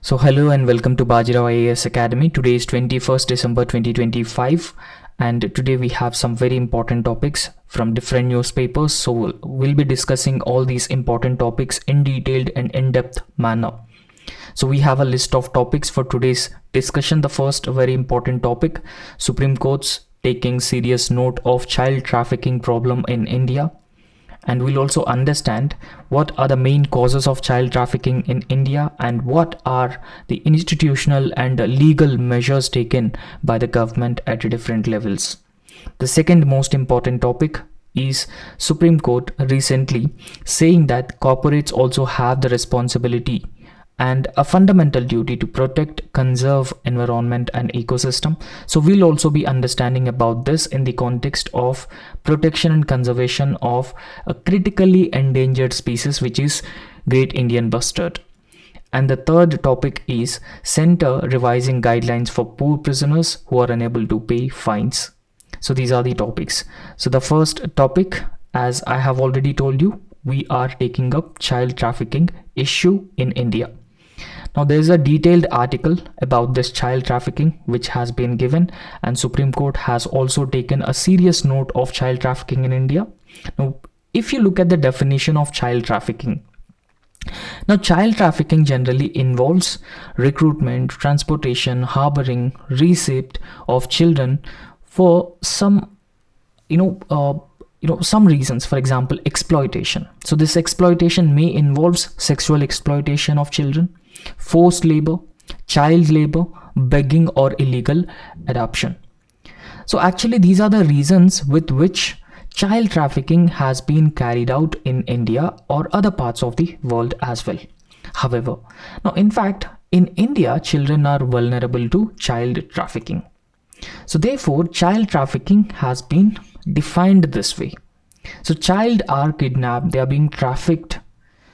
So hello and welcome to Bajirao IAS Academy. Today is 21st December 2025 and today we have some very important topics from different newspapers. So we'll be discussing all these important topics in detailed and in-depth manner. So we have a list of topics for today's discussion. The first very important topic, Supreme Court's taking serious note of child trafficking problem in India. And we'll also understand what are the main causes of child trafficking in India and what are the institutional and legal measures taken by the government at different levels. The second most important topic is Supreme Court recently saying that corporates also have the responsibility and a fundamental duty to protect, conserve environment and ecosystem. So we'll also be understanding about this in the context of protection and conservation of a critically endangered species, which is Great Indian Bustard. And the third topic is Center revising guidelines for poor prisoners who are unable to pay fines. So these are the topics. So the first topic, as I have already told you, we are taking up child trafficking issue in India. Now there is a detailed article about this child trafficking which has been given, and Supreme Court has also taken a serious note of child trafficking in India. Now if you look at the definition of child trafficking, now child trafficking generally involves recruitment, transportation, harboring, receipt of children for some some reasons. For example, exploitation. So this exploitation may involve sexual exploitation of children, forced labor, child labor, begging or illegal adoption. So actually these are the reasons with which child trafficking has been carried out in India or other parts of the world as well. However, now in fact in India children are vulnerable to child trafficking. So therefore child trafficking has been defined this way. So child are kidnapped, they are being trafficked.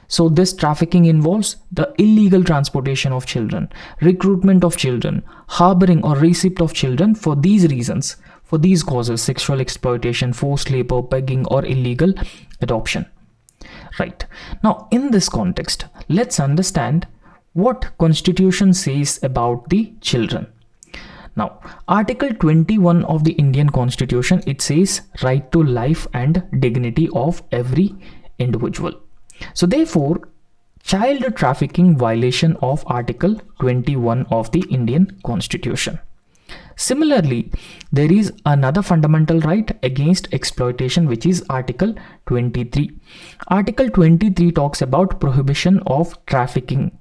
So this trafficking involves the illegal transportation of children, recruitment of children, harboring or receipt of children for these reasons, for these causes: sexual exploitation, forced labor, begging or illegal adoption. Right. Now in this context, let's understand what Constitution says about the children. Now, Article 21 of the Indian Constitution, it says right to life and dignity of every individual. So therefore, child trafficking violation of Article 21 of the Indian Constitution. Similarly, there is another fundamental right against exploitation, which is Article 23. Article 23 talks about prohibition of trafficking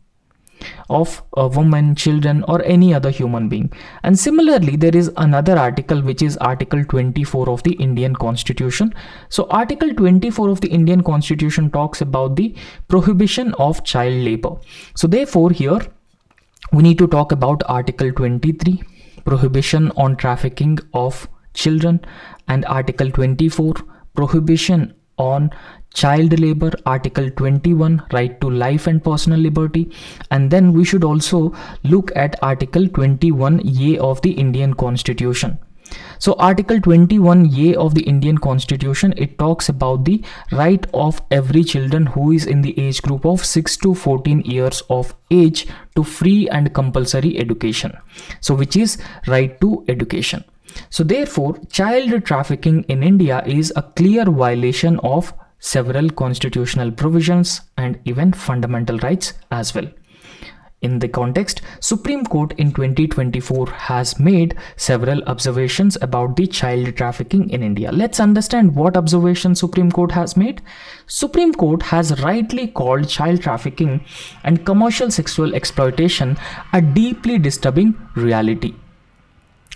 of a woman, children or any other human being. And similarly there is another article which is Article 24 of the Indian Constitution. So Article 24 of the Indian Constitution talks about the prohibition of child labor. So therefore here we need to talk about Article 23, prohibition on trafficking of children, and Article 24, prohibition on child labor, Article 21, right to life and personal liberty. And then we should also look at Article 21A of the Indian Constitution. So Article 21A of the Indian Constitution, it talks about the right of every children who is in the age group of 6 to 14 years of age to free and compulsory education. So which is right to education. So therefore child trafficking in India is a clear violation of several constitutional provisions and even fundamental rights as well. In the context, Supreme Court in 2024 has made several observations about the child trafficking in India. Let's understand what observations Supreme Court has made. Supreme Court has rightly called child trafficking and commercial sexual exploitation a deeply disturbing reality,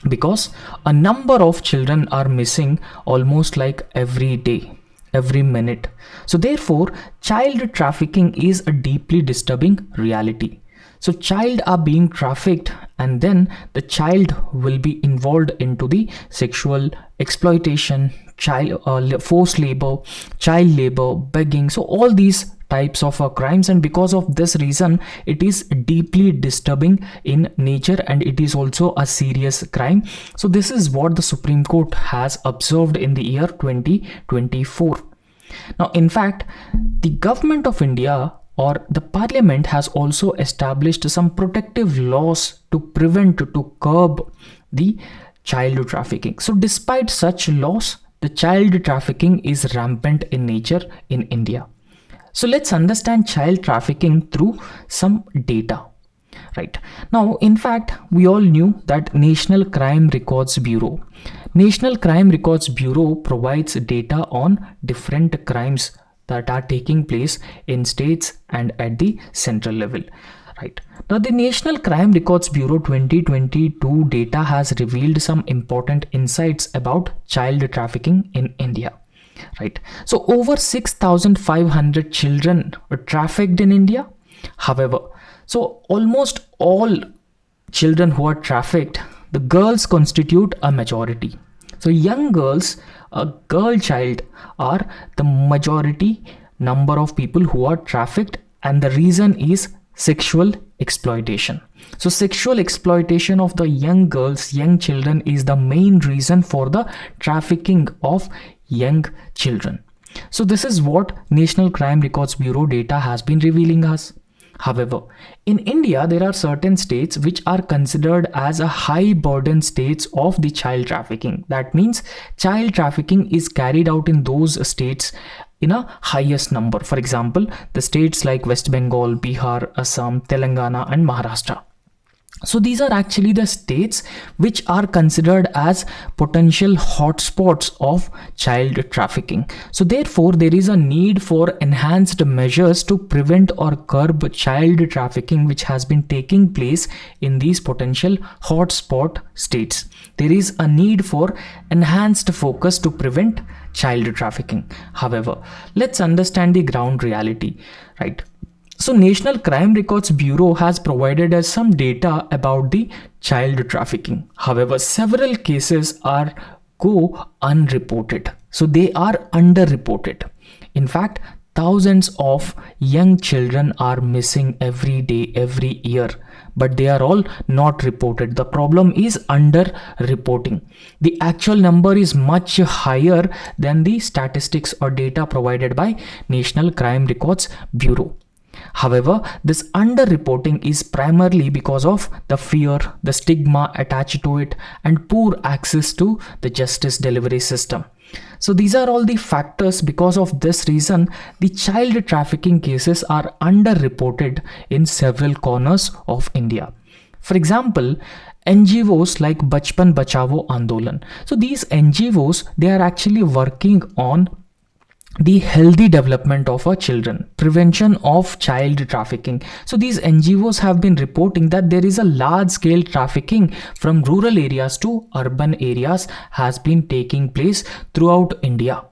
because a number of children are missing almost like every day, every minute. So therefore child trafficking is a deeply disturbing reality. So child are being trafficked and then the child will be involved into the sexual exploitation, child forced labor, child labor, begging. So all these types of crimes, and because of this reason it is deeply disturbing in nature and it is also a serious crime. So this is what the Supreme Court has observed in the year 2024. Now in fact the government of India or the parliament has also established some protective laws to prevent, to curb the child trafficking. So despite such laws, the child trafficking is rampant in nature in India. So let's understand child trafficking through some data. Right now, in fact, we all knew that National Crime Records Bureau provides data on different crimes that are taking place in states and at the central level. Right now, the National Crime Records Bureau 2022 data has revealed some important insights about child trafficking in India. Right, so over 6,500 children were trafficked in India. However, so almost all children who are trafficked, the girls constitute a majority. So young girls, a girl child, are the majority number of people who are trafficked, and the reason is sexual exploitation. So sexual exploitation of the young girls, young children, is the main reason for the trafficking of young children. So this is what National Crime Records Bureau data has been revealing us. However, in India, there are certain states which are considered as a high burden states of the child trafficking. That means child trafficking is carried out in those states in a highest number. For example, the states like West Bengal, Bihar, Assam, Telangana, and Maharashtra. So these are actually the states which are considered as potential hotspots of child trafficking. So therefore, there is a need for enhanced measures to prevent or curb child trafficking which has been taking place in these potential hotspot states. There is a need for enhanced focus to prevent child trafficking. However, let's understand the ground reality, right? So National Crime Records Bureau has provided us some data about the child trafficking. However, several cases go unreported. So they are underreported. In fact, thousands of young children are missing every day, every year, but they are all not reported. The problem is under-reporting. The actual number is much higher than the statistics or data provided by National Crime Records Bureau. However, this underreporting is primarily because of the fear, the stigma attached to it, and poor access to the justice delivery system. So these are all the factors. Because of this reason, the child trafficking cases are underreported in several corners of India. For example, NGOs like Bachpan Bachao Andolan. So these NGOs, they are actually working on the healthy development of our children, prevention of child trafficking. So these NGOs have been reporting that there is a large scale trafficking from rural areas to urban areas has been taking place throughout India.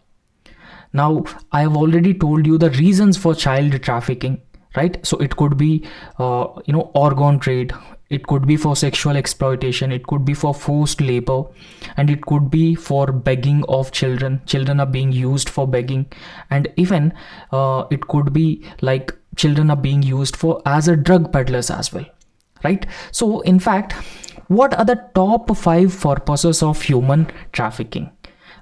Now, I have already told you the reasons for child trafficking, right? So it could be, organ trade. It could be for sexual exploitation, it could be for forced labor, and it could be for begging of children. Children are being used for begging, and even it could be like children are being used for as a drug peddlers as well, right? So in fact, what are the top 5 purposes of human trafficking,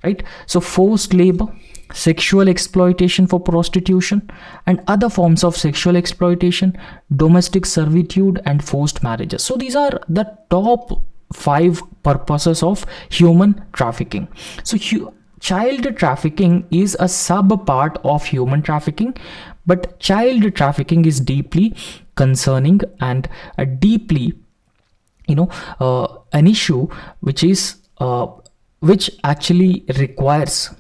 right? So forced labor, sexual exploitation for prostitution and other forms of sexual exploitation, domestic servitude, and forced marriages. So these are the top 5 purposes of human trafficking. So child trafficking is a sub part of human trafficking, but child trafficking is deeply concerning and a deeply an issue which actually requires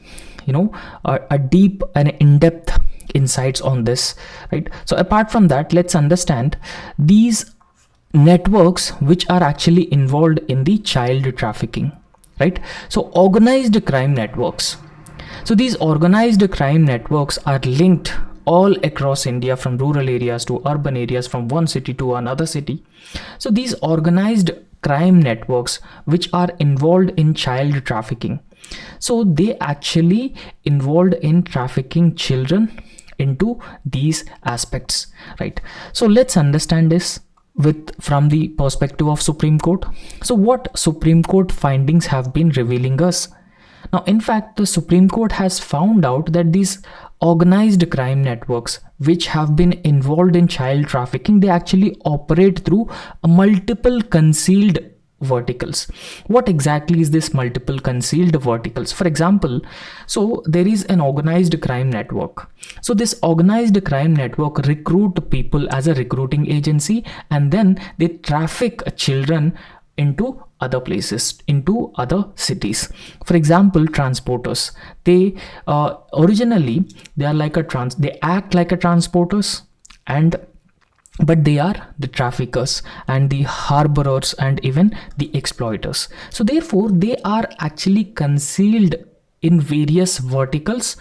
a deep and in-depth insights on this, right? So apart from that, let's understand these networks which are actually involved in the child trafficking, right? So organized crime networks. So these organized crime networks are linked all across India, from rural areas to urban areas, from one city to another city. So these organized crime networks which are involved in child trafficking, so they actually involved in trafficking children into these aspects, right? So let's understand this from the perspective of Supreme Court. So what Supreme Court findings have been revealing us, Now, in fact, the Supreme Court has found out that these organized crime networks which have been involved in child trafficking, they actually operate through multiple concealed verticals. What exactly is this multiple concealed verticals? For example, so there is an organized crime network. So this organized crime network recruit people as a recruiting agency, and then they traffic children into other places, into other cities. For example, transporters, they originally they are like they act like a transporters, and but they are the traffickers and the harborers and even the exploiters. So therefore they are actually concealed in various verticals,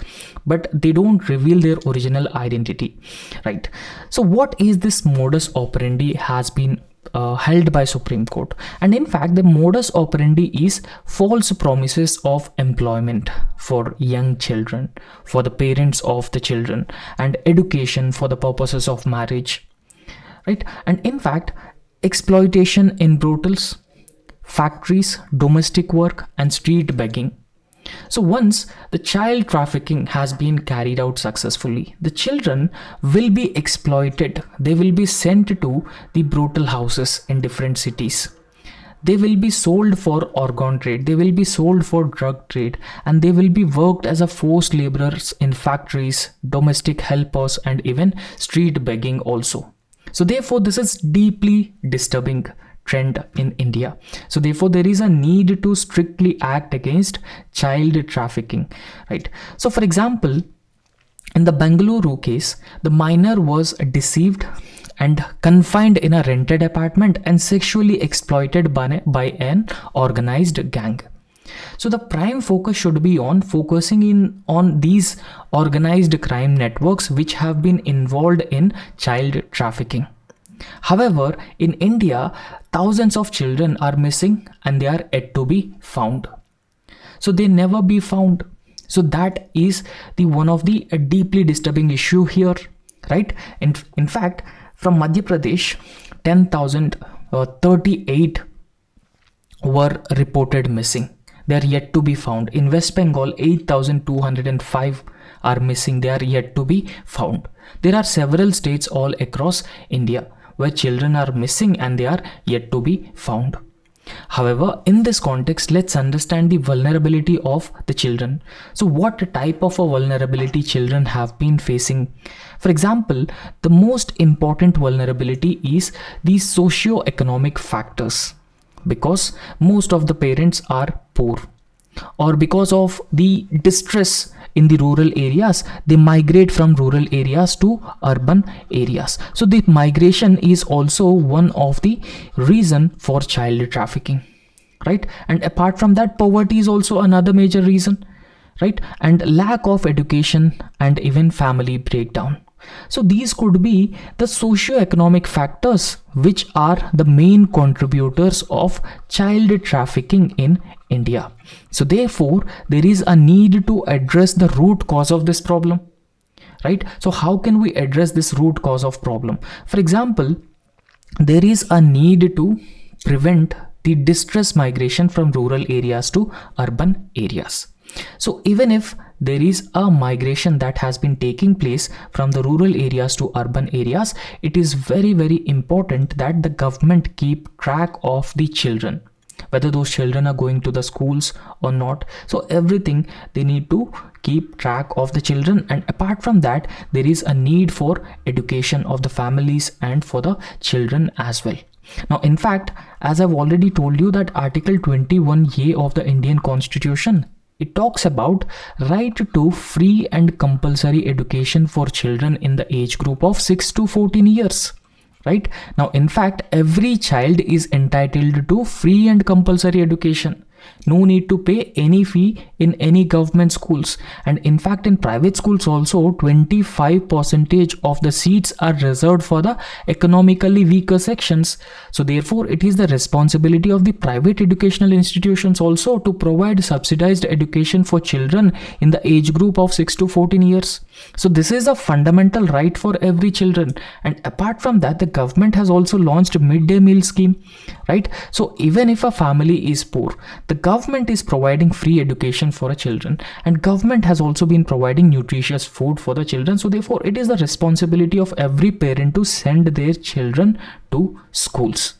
but they don't reveal their original identity, right? So what is this modus operandi has been held by Supreme Court, and in fact the modus operandi is false promises of employment for young children, for the parents of the children, and education for the purposes of marriage, right? And in fact, exploitation in brothels, factories, domestic work, and street begging. So once the child trafficking has been carried out successfully, the children will be exploited. They will be sent to the brothel houses in different cities. They will be sold for organ trade, they will be sold for drug trade, and they will be worked as a forced laborers in factories, domestic helpers, and even street begging also. So therefore this is deeply disturbing trend in India. So therefore there is a need to strictly act against child trafficking, right? So for example, in the Bengaluru case, the minor was deceived and confined in a rented apartment and sexually exploited by an organized gang. So the prime focus should be on focusing on these organized crime networks which have been involved in child trafficking. However, in India, thousands of children are missing and they are yet to be found. So they never be found. So that is the one of the deeply disturbing issue here, right? In fact, from Madhya Pradesh, 10,038 were reported missing. They are yet to be found. In West Bengal, 8,205 are missing. They are yet to be found. There are several states all across India where children are missing and they are yet to be found. However, in this context, let's understand the vulnerability of the children. So what type of a vulnerability children have been facing? For example, the most important vulnerability is the socio-economic factors, because most of the parents are poor, or because of the distress in the rural areas, they migrate from rural areas to urban areas. So the migration is also one of the reason for child trafficking, right? And apart from that, poverty is also another major reason, right? And lack of education and even family breakdown. So these could be the socio-economic factors which are the main contributors of child trafficking in India. So therefore, there is a need to address the root cause of this problem, right? So how can we address this root cause of problem? For example, there is a need to prevent the distress migration from rural areas to urban areas. So even if there is a migration that has been taking place from the rural areas to urban areas, it is very, very important that the government keep track of the children, whether those children are going to the schools or not. So everything they need to keep track of the children. And apart from that, there is a need for education of the families and for the children as well. Now, in fact, as I've already told you that Article 21A of the Indian Constitution, it talks about right to free and compulsory education for children in the age group of 6 to 14 years. Right? Now, in fact, every child is entitled to free and compulsory education. No need to pay any fee in any government schools. And in fact, in private schools also, 25% of the seats are reserved for the economically weaker sections. So therefore, it is the responsibility of the private educational institutions also to provide subsidized education for children in the age group of 6 to 14 years. So this is a fundamental right for every children. And apart from that, the government has also launched midday meal scheme, right? So even if a family is poor, The government is providing free education for the children, and government has also been providing nutritious food for the children. So therefore it is the responsibility of every parent to send their children to schools.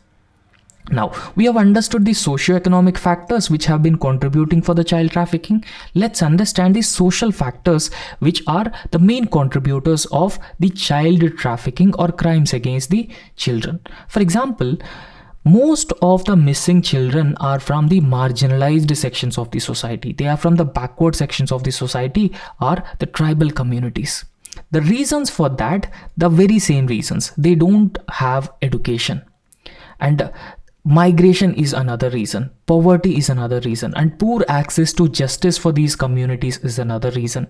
Now, we have understood the socio-economic factors which have been contributing for the child trafficking. Let's understand the social factors which are the main contributors of the child trafficking or crimes against the children. For example, most of the missing children are from the marginalized sections of the society. They are from the backward sections of the society or the tribal communities. The reasons for that, the very same reasons. They don't have education. And migration is another reason, poverty is another reason, and poor access to justice for these communities is another reason.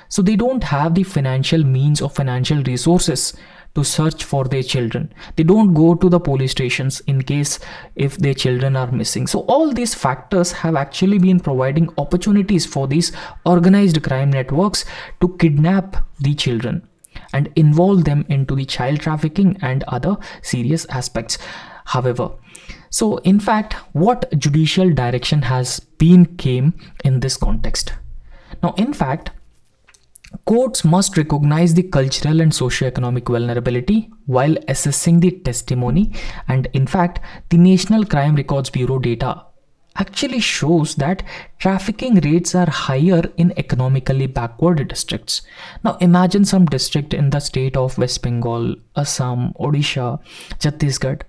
So they don't have the financial means or financial resources to search for their children. They don't go to the police stations in case if their children are missing. So all these factors have actually been providing opportunities for these organized crime networks to kidnap the children and involve them into the child trafficking and other serious aspects. However, so in fact, what judicial direction has been came in this context? Now, in fact, courts must recognize the cultural and socio-economic vulnerability while assessing the testimony. And in fact, the National Crime Records Bureau data actually shows that trafficking rates are higher in economically backward districts. Now imagine some district in the state of West Bengal, Assam, Odisha, Chhattisgarh.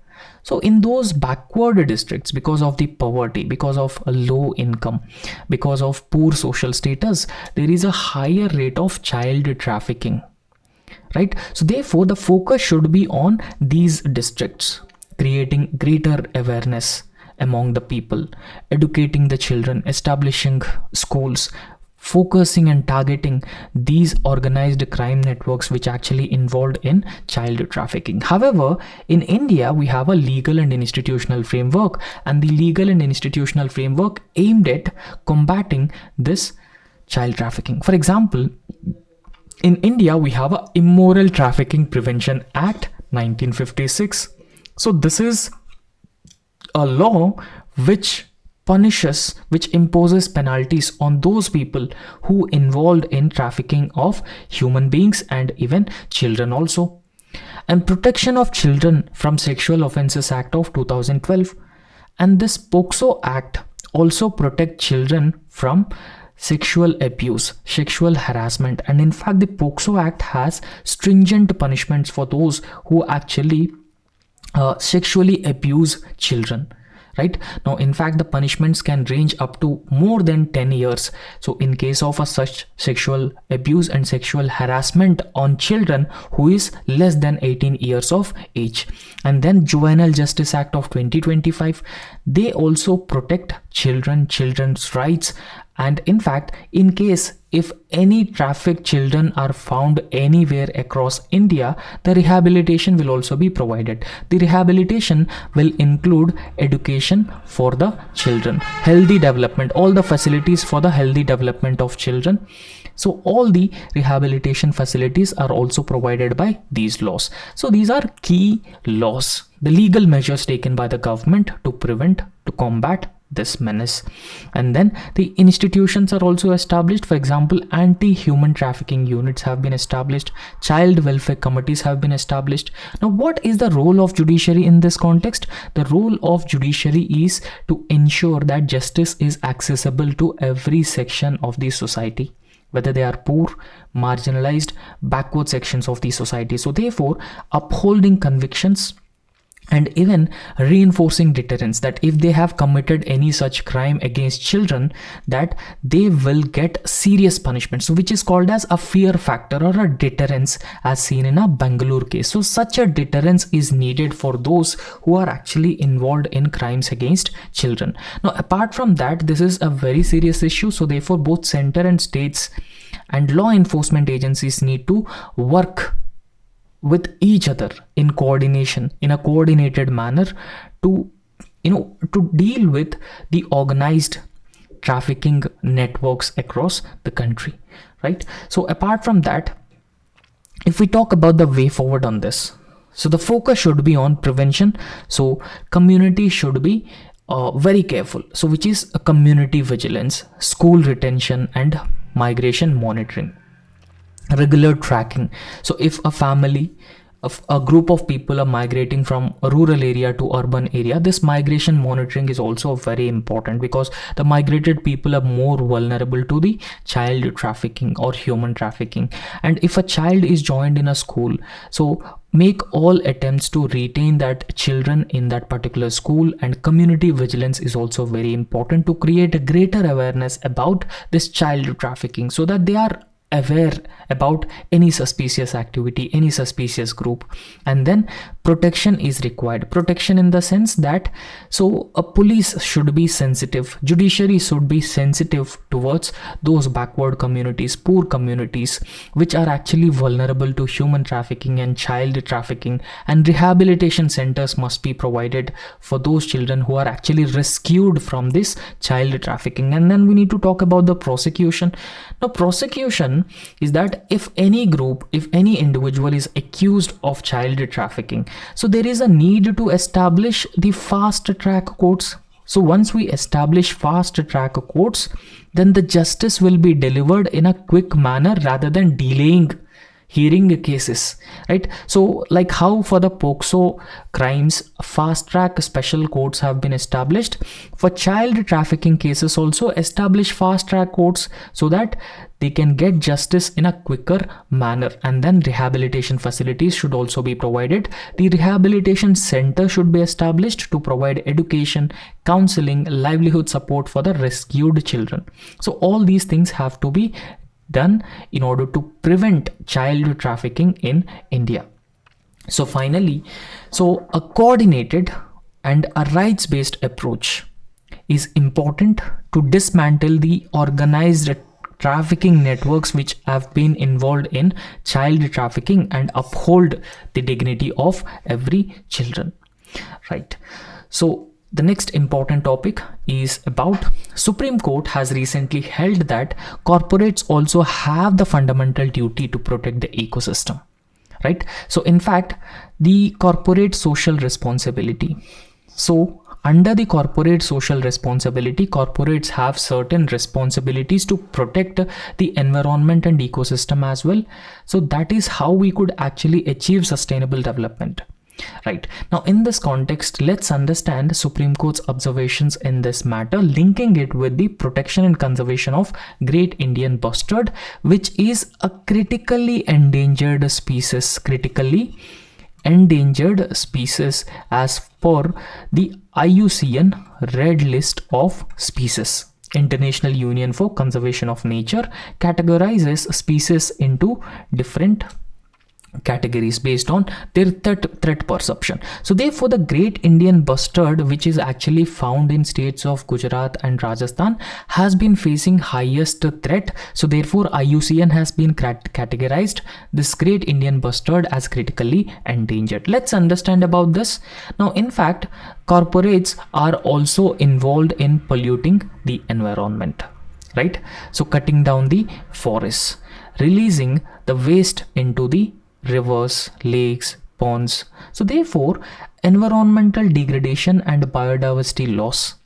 So in those backward districts, because of the poverty, because of a low income, because of poor social status, there is a higher rate of child trafficking, right? So therefore, the focus should be on these districts, creating greater awareness among the people, educating the children, establishing schools, focusing and targeting these organized crime networks which actually involved in child trafficking. However, in India, we have a legal and institutional framework, and the legal and institutional framework aimed at combating this child trafficking. For example, in India, we have a Immoral Trafficking Prevention Act 1956. So this is a law which imposes penalties on those people who involved in trafficking of human beings and even children also. And Protection of Children from Sexual Offences Act of 2012. And this POCSO Act also protects children from sexual abuse, sexual harassment. And in fact, the POCSO Act has stringent punishments for those who actually sexually abuse children. Right now, in fact, the punishments can range up to more than 10 years. So in case of a such sexual abuse and sexual harassment on children who is less than 18 years of age. And then Juvenile Justice Act of 2025, they also protect children's rights. And in fact, in case if any trafficked children are found anywhere across India, the rehabilitation will also be provided. The rehabilitation will include education for the children, healthy development, all the facilities for the healthy development of children. So all the rehabilitation facilities are also provided by these laws. So these are key laws, the legal measures taken by the government to prevent, to combat this menace. And then the institutions are also established. For example, anti-human trafficking units have been established, child welfare committees have been established. Now, what is the role of judiciary in this context? The role of judiciary is to ensure that justice is accessible to every section of the society, whether they are poor, marginalized, backward sections of the society. So therefore, upholding convictions and even reinforcing deterrence, that if they have committed any such crime against children, that they will get serious punishment. So which is called as a fear factor or a deterrence, as seen in a Bangalore case. So such a deterrence is needed for those who are actually involved in crimes against children. Now, apart from that, this is a very serious issue. So therefore, both center and states and law enforcement agencies need to work with each other in coordination, in a coordinated manner, to deal with the organized trafficking networks across the country, right? So apart from that, if we talk about the way forward on this, so the focus should be on prevention. So community should be very careful. So which is a community vigilance, school retention and migration monitoring, regular tracking. So if a family of a group of people are migrating from a rural area to urban area, this migration monitoring is also very important, because the migrated people are more vulnerable to the child trafficking or human trafficking. And if a child is joined in a school, so make all attempts to retain that children in that particular school. And community vigilance is also very important to create a greater awareness about this child trafficking, so that they are aware about any suspicious activity, any suspicious group. And then protection is required. Protection in the sense that, so a police should be sensitive, judiciary should be sensitive towards those backward communities, poor communities, which are actually vulnerable to human trafficking and child trafficking. And rehabilitation centers must be provided for those children who are actually rescued from this child trafficking. And then we need to talk about the prosecution. Now, prosecution is that if any group, if any individual is accused of child trafficking, so there is a need to establish the fast track courts. So once we establish fast track courts, then the justice will be delivered in a quick manner rather than delaying hearing cases, right? So like how for the POCSO crimes, fast track special courts have been established, for child trafficking cases also establish fast track courts, so that they can get justice in a quicker manner. And then rehabilitation facilities should also be provided. The rehabilitation center should be established to provide education, counseling, livelihood support for the rescued children. So all these things have to be done in order to prevent child trafficking in India. So finally, so a coordinated and a rights-based approach is important to dismantle the organized trafficking networks which have been involved in child trafficking and uphold the dignity of every children, right? So the next important topic is about Supreme Court has recently held that corporates also have the fundamental duty to protect the ecosystem, right? So in fact, the corporate social responsibility. So under the corporate social responsibility, corporates have certain responsibilities to protect the environment and ecosystem as well. So that is how we could actually achieve sustainable development. Right. Now, in this context, let's understand Supreme Court's observations in this matter, linking it with the protection and conservation of Great Indian Bustard, which is a critically endangered species, as per the IUCN Red List of Species. International Union for Conservation of Nature categorizes species into different categories based on their threat perception. So therefore, the Great Indian Bustard, which is actually found in states of Gujarat and Rajasthan, has been facing highest threat. So therefore, IUCN has been categorized this Great Indian Bustard as critically endangered. Let's understand about this. Now, in fact, corporates are also involved in polluting the environment, right? So cutting down the forests, releasing the waste into the rivers, lakes, ponds. So therefore, environmental degradation and biodiversity loss.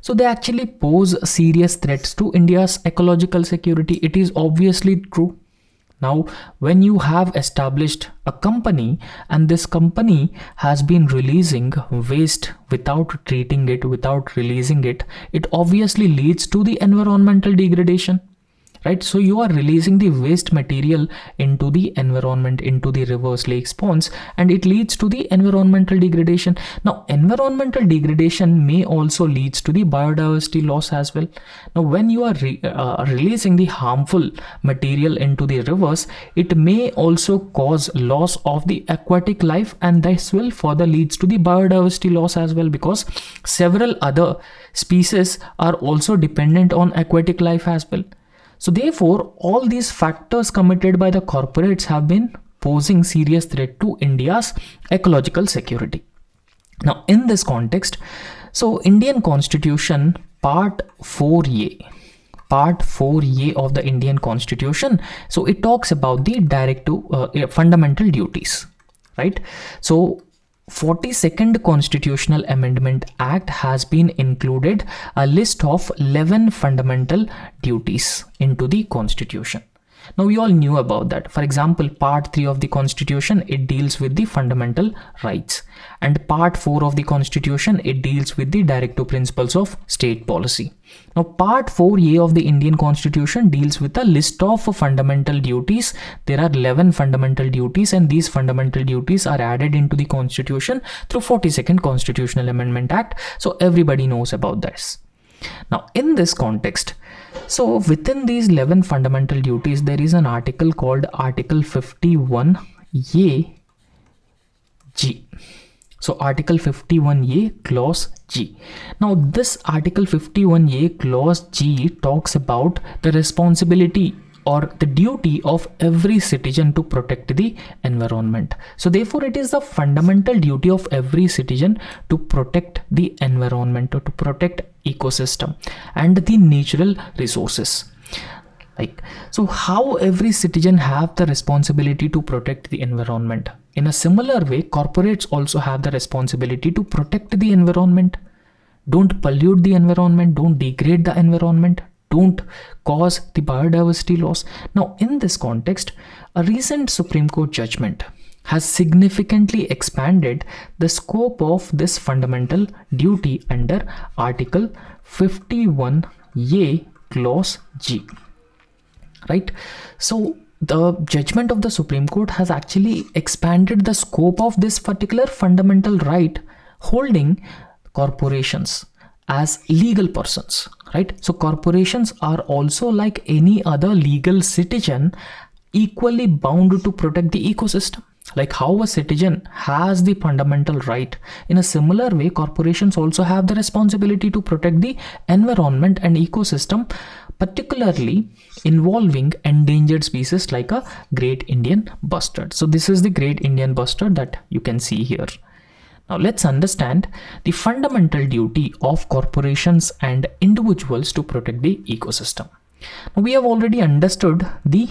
So they actually pose serious threats to India's ecological security. It is obviously true. Now, when you have established a company and this company has been releasing waste without treating it, without releasing it, it obviously leads to the environmental degradation. Right, so you are releasing the waste material into the environment, into the rivers, lakes, ponds, and it leads to the environmental degradation. Now, environmental degradation may also leads to the biodiversity loss as well. Now, when you are releasing the harmful material into the rivers, it may also cause loss of the aquatic life, and this will further leads to the biodiversity loss as well, because several other species are also dependent on aquatic life as well. So therefore, all these factors committed by the corporates have been posing serious threat to India's ecological security. Now, in this context, so Indian Constitution Part 4A of the Indian Constitution, so it talks about the fundamental duties, right? So 42nd Constitutional Amendment Act has been included a list of 11 fundamental duties into the Constitution. Now we all knew about that. For example, part 3 of the Constitution, it deals with the fundamental rights, and part 4 of the Constitution, it deals with the directive principles of state policy. Now part 4A of the Indian Constitution deals with a list of fundamental duties. There are 11 fundamental duties, and these fundamental duties are added into the Constitution through 42nd Constitutional Amendment Act. So everybody knows about this. Now in this context, so within these 11 fundamental duties, there is an article called Article 51A G. So Article 51A Clause G. Now this Article 51A Clause G talks about the responsibility or the duty of every citizen to protect the environment. So therefore it is the fundamental duty of every citizen to protect the environment or to protect ecosystem and the natural resources. So how every citizen have the responsibility to protect the environment? In a similar way, corporates also have the responsibility to protect the environment. Don't pollute the environment, don't degrade the environment, don't cause the biodiversity loss. Now in this context, a recent Supreme Court judgment has significantly expanded the scope of this fundamental duty under Article 51A Clause G. Right? So the judgment of the Supreme Court has actually expanded the scope of this particular fundamental right, holding corporations as legal persons, right? So corporations are also like any other legal citizen, equally bound to protect the ecosystem. Like how a citizen has the fundamental right, in a similar way, corporations also have the responsibility to protect the environment and ecosystem, particularly involving endangered species like a great Indian bustard. So this is the great Indian bustard that you can see here. Now let's understand the fundamental duty of corporations and individuals to protect the ecosystem. Now we have already understood the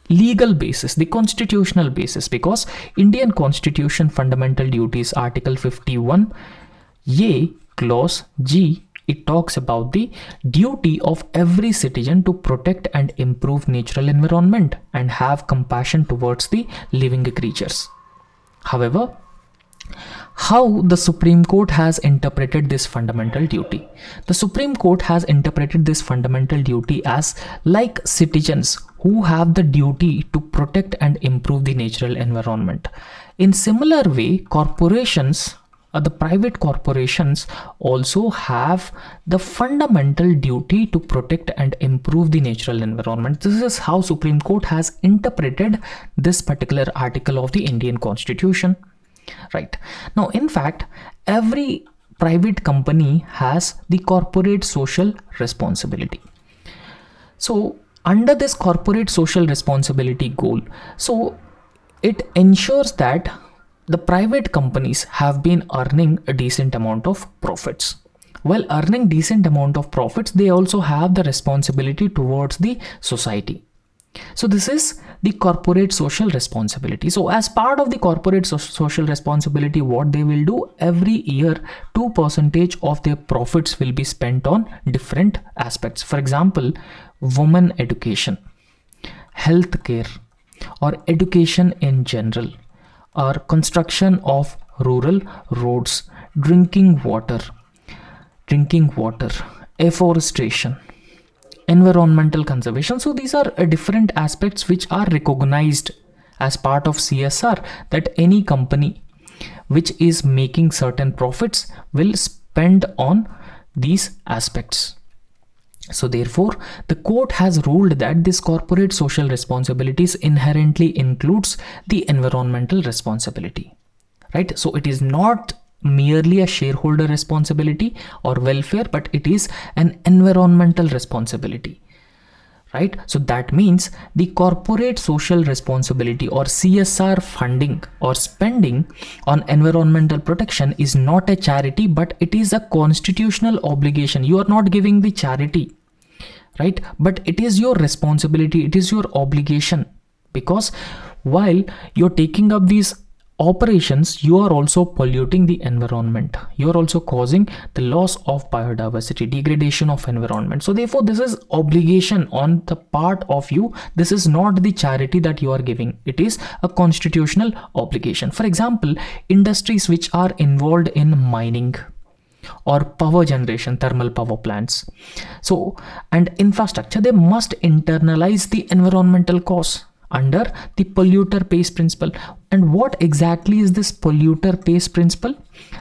legal basis, the constitutional basis, because Indian Constitution fundamental duties Article 51A Clause G, it talks about the duty of every citizen to protect and improve natural environment and have compassion towards the living creatures. However, how the Supreme Court has interpreted this fundamental duty? The Supreme Court has interpreted this fundamental duty as like citizens who have the duty to protect and improve the natural environment. In similar way, corporations, the private corporations also have the fundamental duty to protect and improve the natural environment. This is how Supreme Court has interpreted this particular article of the Indian Constitution. Right. Now, in fact, every private company has the corporate social responsibility. So under this corporate social responsibility goal, so it ensures that the private companies have been earning a decent amount of profits. While earning decent amount of profits, they also have the responsibility towards the society. So this is the corporate social responsibility. So as part of the corporate social responsibility, what they will do every year, 2% of their profits will be spent on different aspects. For example, women education, healthcare, or education in general, or construction of rural roads, drinking water, afforestation, environmental conservation. So these are different aspects which are recognized as part of CSR, that any company which is making certain profits will spend on these aspects. So therefore, the court has ruled that this corporate social responsibilities inherently includes the environmental responsibility, right? So it is not merely a shareholder responsibility or welfare, but it is an environmental responsibility, right? So that means the corporate social responsibility or CSR funding or spending on environmental protection is not a charity, but it is a constitutional obligation. You are not giving the charity, right? But it is your responsibility, it is your obligation, because while you're taking up these operations, you are also polluting the environment. You are also causing the loss of biodiversity, degradation of environment. So therefore, this is obligation on the part of you. This is not the charity that you are giving. It is a constitutional obligation. For example, industries which are involved in mining or power generation, thermal power plants, so and infrastructure, they must internalize the environmental costs under the polluter pays principle. And what exactly is this polluter pays principle?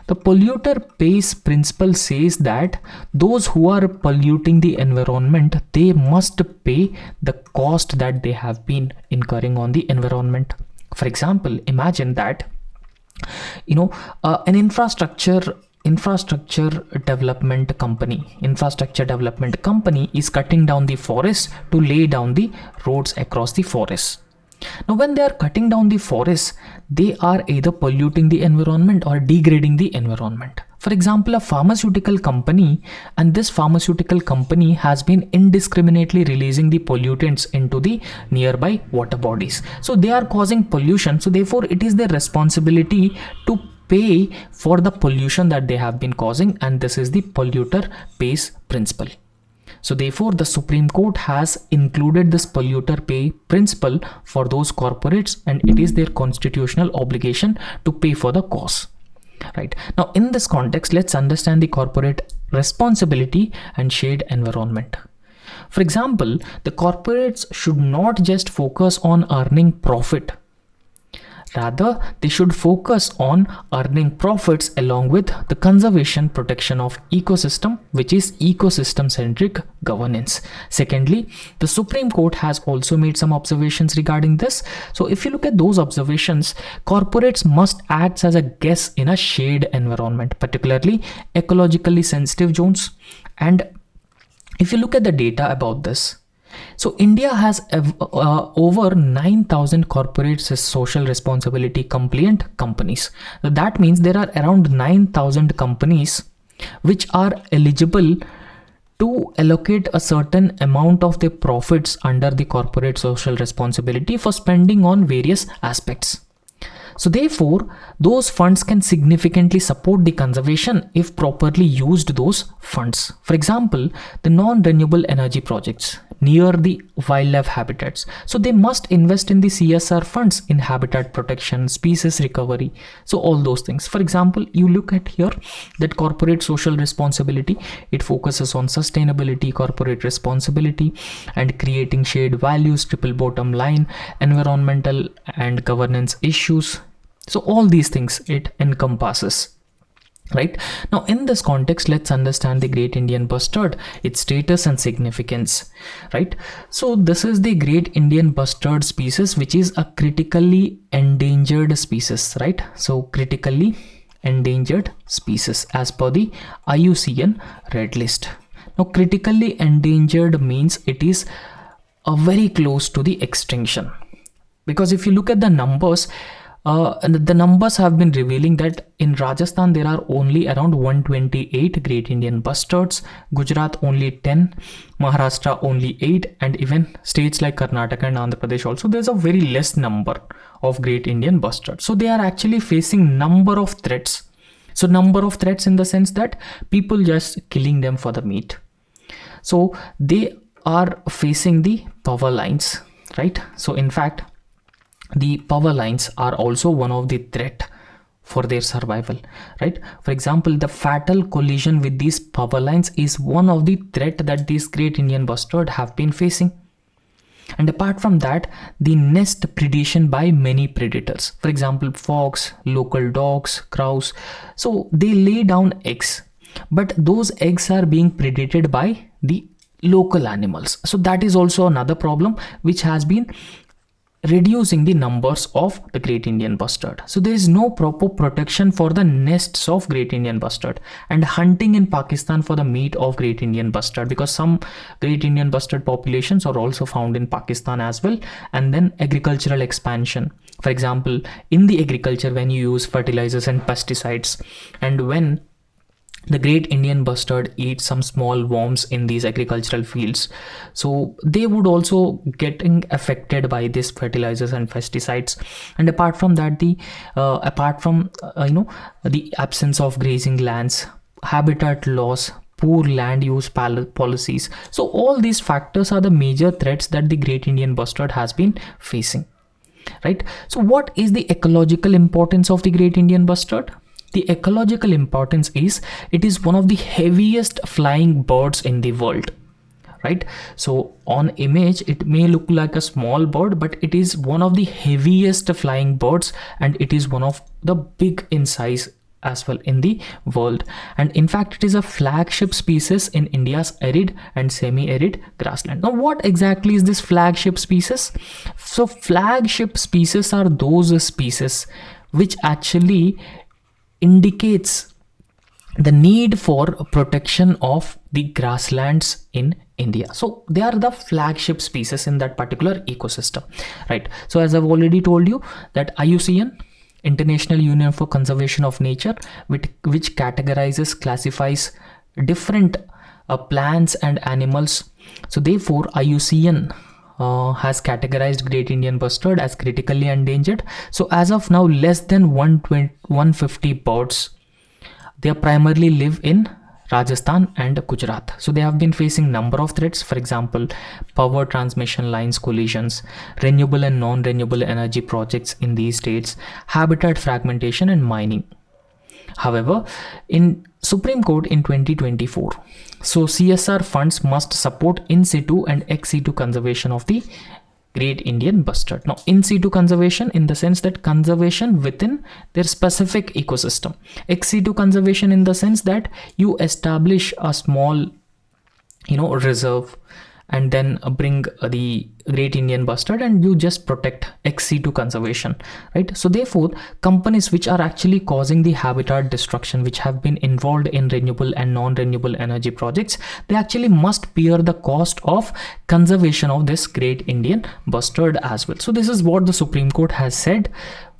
The polluter pays principle says that those who are polluting the environment, they must pay the cost that they have been incurring on the environment. For example, imagine that an infrastructure development company is cutting down the forest to lay down the roads across the forest. Now when they are cutting down the forest, they are either polluting the environment or degrading the environment. For example, a pharmaceutical company, and this pharmaceutical company has been indiscriminately releasing the pollutants into the nearby water bodies. So they are causing pollution. So therefore, it is their responsibility to pay for the pollution that they have been causing, and this is the polluter pays principle. So therefore, the Supreme Court has included this polluter pay principle for those corporates, and it is their constitutional obligation to pay for the cost. Right. Now, in this context, let's understand the corporate responsibility and shared environment. For example, the corporates should not just focus on earning profit. Rather, they should focus on earning profits along with the conservation protection of ecosystem, which is ecosystem-centric governance. Secondly, the Supreme Court has also made some observations regarding this. So if you look at those observations, corporates must act as a guest in a shared environment, particularly ecologically sensitive zones. And if you look at the data about this, so India has over 9,000 corporates as social responsibility compliant companies. So that means there are around 9,000 companies which are eligible to allocate a certain amount of their profits under the corporate social responsibility for spending on various aspects. So therefore, those funds can significantly support the conservation if properly used those funds. For example, the non-renewable energy projects near the wildlife habitats. So they must invest in the CSR funds in habitat protection, species recovery. So all those things. For example, you look at here that corporate social responsibility, it focuses on sustainability, corporate responsibility, and creating shared values, triple bottom line, environmental and governance issues. So all these things it encompasses. Right. Now, in this context, let's understand the Great Indian Bustard, its status and significance. Right. So this is the Great Indian Bustard species, which is a critically endangered species. Right. So critically endangered species as per the IUCN Red List. Now, critically endangered means it is very close to the extinction, because if you look at the numbers, the numbers have been revealing that in Rajasthan there are only around 128 Great Indian Bustards, Gujarat only 10, Maharashtra only 8, and even states like Karnataka and Andhra Pradesh also, there's a very less number of Great Indian Bustards. So they are actually facing number of threats. So number of threats in the sense that people just killing them for the meat. So they are facing the power lines, right? So in fact, the power lines are also one of the threat for their survival, right? For example, the fatal collision with these power lines is one of the threat that these Great Indian Bustard have been facing. And apart from that, the nest predation by many predators, for example, fox, local dogs, crows. So they lay down eggs, but those eggs are being predated by the local animals. So that is also another problem which has been reducing the numbers of the Great Indian Bustard. So there is no proper protection for the nests of Great Indian Bustard, and hunting in Pakistan for the meat of Great Indian Bustard, because some Great Indian Bustard populations are also found in Pakistan as well. And then agricultural expansion. For example, in the agriculture, when you use fertilizers and pesticides, and when The great Indian bustard eats some small worms in these agricultural fields, so they would also getting affected by these fertilizers and pesticides. And apart from that, the apart from the absence of grazing lands, habitat loss, poor land use policies, so all these factors are the major threats that the great Indian bustard has been facing, right? So what is the ecological importance of the great Indian bustard? The ecological importance is it is one of the heaviest flying birds in the world, right? So on image it may look like a small bird, but it is one of the heaviest flying birds, and it is one of the big in size as well in the world. And in fact, it is a flagship species in India's arid and semi-arid grassland. Now, what exactly is this flagship species? So flagship species are those species which actually indicates the need for protection of the grasslands in India. So they are the flagship species in that particular ecosystem, right? So as I've already told you that IUCN, International Union for Conservation of Nature, which categorizes, classifies different plants and animals. So therefore IUCN has categorized great Indian bustard as critically endangered. So as of now, less than 150 birds, they primarily live in Rajasthan and Gujarat. So they have been facing number of threats, for example, power transmission lines collisions, renewable and non-renewable energy projects in these states, habitat fragmentation and mining. However, in Supreme Court in 2024, so CSR funds must support in situ and ex situ conservation of the great Indian bustard. Now, in situ conservation in the sense that conservation within their specific ecosystem. Ex situ conservation in the sense that you establish a small, reserve, and then bring the great Indian bustard and you just protect ex situ conservation, right? So therefore, companies which are actually causing the habitat destruction, which have been involved in renewable and non-renewable energy projects, they actually must bear the cost of conservation of this great Indian bustard as well. So this is what the Supreme Court has said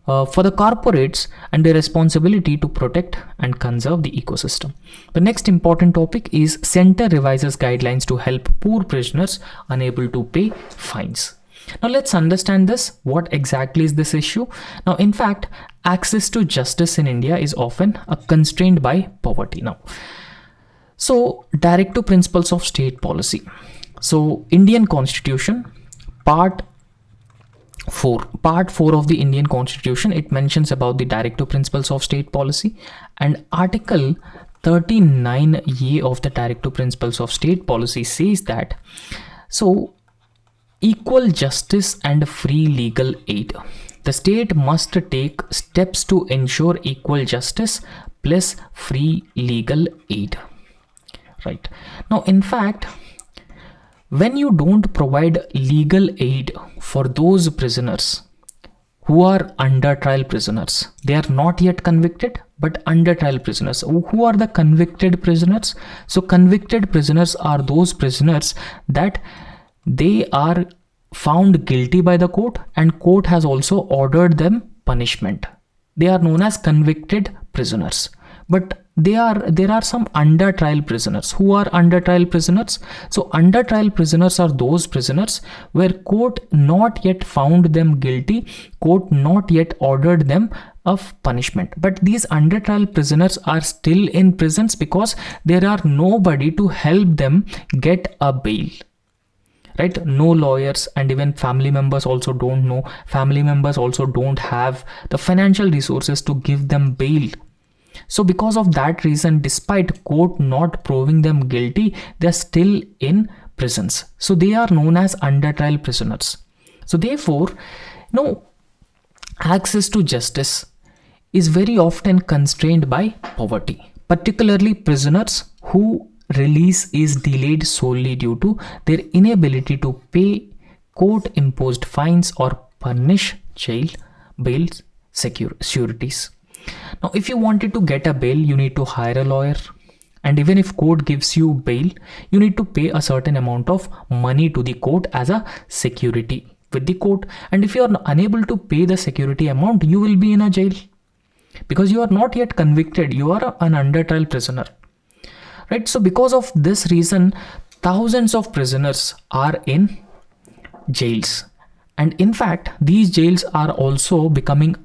for the corporates and their responsibility to protect and conserve the ecosystem. The next important topic is Center revises guidelines to help poor prisoners unable to pay fines. Now let's understand this. What exactly is this issue? Now, in fact, access to justice in India is often constrained by poverty. Now, so directive principles of state policy. So Indian Constitution, Part 4 of the Indian Constitution, it mentions about the directive principles of state policy, and Article 39A of the directive principles of state policy says that so equal justice and free legal aid. The state must take steps to ensure equal justice plus free legal aid, right? Now, in fact, when you don't provide legal aid for those prisoners who are under trial prisoners, they are not yet convicted, but under trial prisoners. Who are the convicted prisoners? So convicted prisoners are those prisoners that they are found guilty by the court and court has also ordered them punishment. They are known as convicted prisoners. But there are some under trial prisoners. Who are under trial prisoners? So under trial prisoners are those prisoners where court not yet found them guilty, court not yet ordered them of punishment, but these under trial prisoners are still in prisons because there are nobody to help them get a bail, right? No lawyers, and even family members also don't know. Family members also don't have the financial resources to give them bail. So because of that reason, despite court not proving them guilty, they're still in prisons. So they are known as under trial prisoners. So therefore, access to justice is very often constrained by poverty, particularly prisoners who release is delayed solely due to their inability to pay court imposed fines or furnish bail securities. Now, if you wanted to get a bail, you need to hire a lawyer. And even if court gives you bail, you need to pay a certain amount of money to the court as a security with the court. And if you are unable to pay the security amount, you will be in a jail because you are not yet convicted. You are an under trial prisoner. right? So because of this reason, thousands of prisoners are in jails, and in fact these jails are also becoming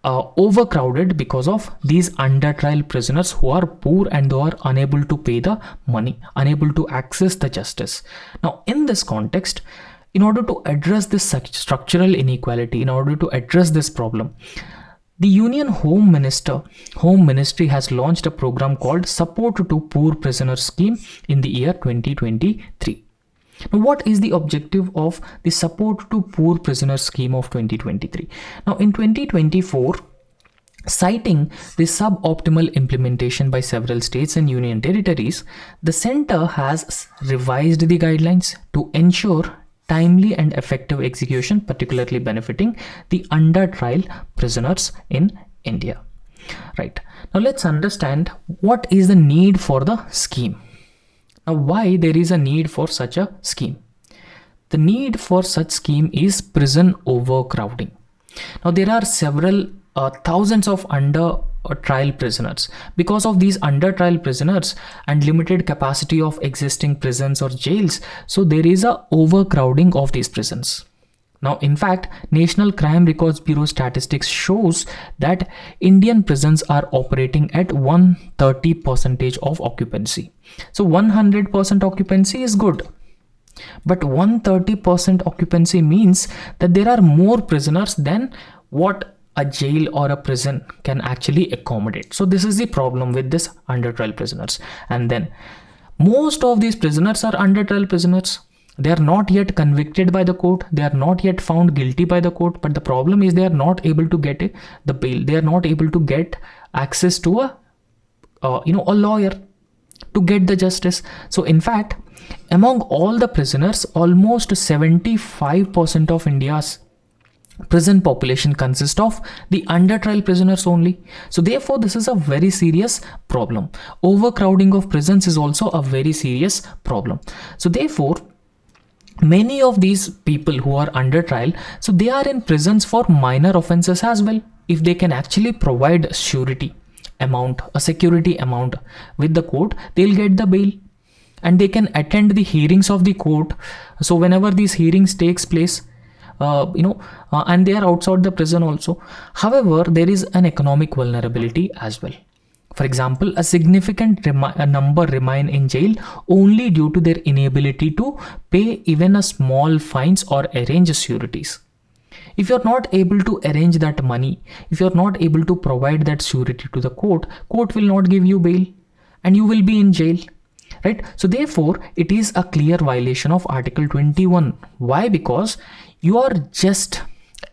overcrowded because of these under trial prisoners who are poor and who are unable to pay the money, unable to access the justice. Now in this context, in order to address this structural inequality, in order to address this problem, the Union Home Ministry has launched a program called Support to Poor Prisoners Scheme in the year 2023. Now, what is the objective of the Support to Poor Prisoners Scheme of 2023? Now, in 2024, citing the suboptimal implementation by several states and union territories, the center has revised the guidelines to ensure timely and effective execution, particularly benefiting the under trial prisoners in India. Right. Now let's understand what is the need for the scheme. Now why there is a need for such a scheme? The need for such scheme is prison overcrowding. Now there are several thousands of under trial prisoners. Because of these under trial prisoners and limited capacity of existing prisons or jails, so there is a overcrowding of these prisons. Now in fact, National Crime Records Bureau statistics shows that Indian prisons are operating at 130% of occupancy. So 100% occupancy is good, but 130% occupancy means that there are more prisoners than what a jail or a prison can actually accommodate. So this is the problem with this under trial prisoners. And then most of these prisoners are under trial prisoners. They are not yet convicted by the court. They are not yet found guilty by the court. But the problem is they are not able to get the bail. They are not able to get access to a lawyer to get the justice. So in fact, among all the prisoners, almost 75% of India's prison population consists of the under trial prisoners only. So therefore this is a very serious problem. Overcrowding of prisons is also a very serious problem. So therefore many of these people who are under trial, so they are in prisons for minor offenses as well. If they can actually provide surety amount, a security amount with the court, they'll get the bail and they can attend the hearings of the court. So whenever these hearings takes place, and they are outside the prison also. However, there is an economic vulnerability as well. For example, a significant number remain in jail only due to their inability to pay even a small fines or arrange sureties. If you're not able to arrange that money, if you're not able to provide that surety to the court will not give you bail and you will be in jail. Right? So therefore, it is a clear violation of Article 21. Why? Because you are just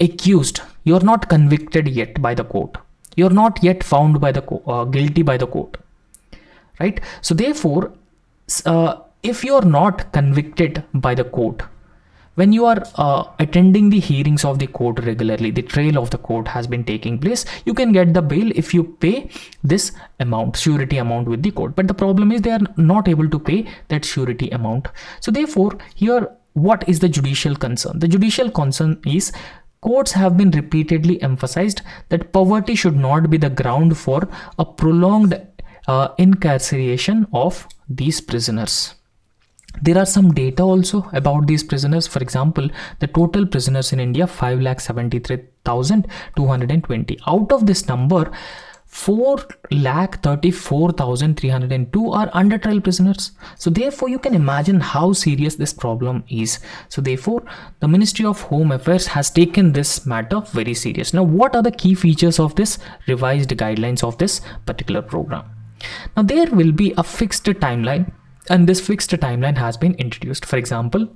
accused. You are not convicted yet by the court. You are not yet found by the guilty by the court. Right? So therefore, if you are not convicted by the court, when you are attending the hearings of the court regularly, the trial of the court has been taking place, you can get the bail if you pay this amount, surety amount with the court. But the problem is they are not able to pay that surety amount. So therefore, here what is the judicial concern? The judicial concern is courts have been repeatedly emphasized that poverty should not be the ground for a prolonged incarceration of these prisoners. There are some data also about these prisoners. For example, the total prisoners in India, 5,73,220. Out of this number, 4,34,302 are under trial prisoners. So therefore, you can imagine how serious this problem is. So therefore, the Ministry of Home Affairs has taken this matter very serious. Now, what are the key features of this revised guidelines of this particular program? Now, there will be a fixed timeline, and this fixed timeline has been introduced. For example,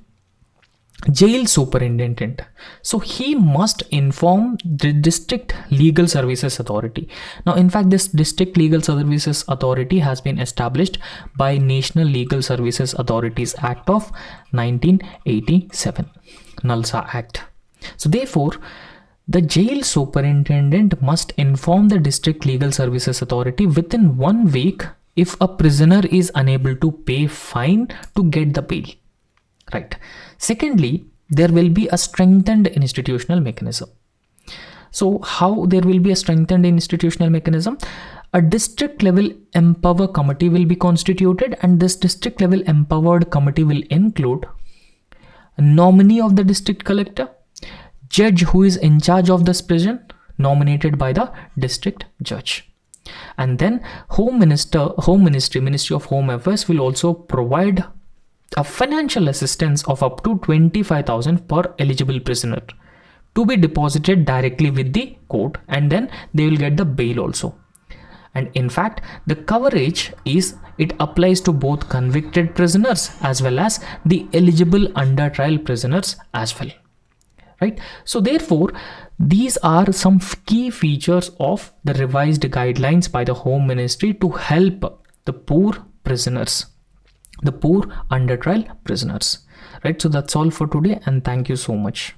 jail superintendent, so he must inform the district legal services authority. Now in fact, this district legal services authority has been established by National Legal Services Authorities Act of 1987, NALSA Act. So therefore, the jail superintendent must inform the district legal services authority within 1 week if a prisoner is unable to pay fine to get the bail. Right. Secondly, there will be a strengthened institutional mechanism. So how there will be a strengthened institutional mechanism? A district level empower committee will be constituted, and this district level empowered committee will include a nominee of the district collector, judge who is in charge of this prison, nominated by the district judge. And then Ministry of Home Affairs will also provide a financial assistance of up to 25,000 per eligible prisoner to be deposited directly with the court, and then they will get the bail also. And in fact, the coverage it applies to both convicted prisoners as well as the eligible under trial prisoners as well. Right? So therefore, these are some key features of the revised guidelines by the Home Ministry to help the poor prisoners, the poor under trial prisoners. Right? So that's all for today, and thank you so much.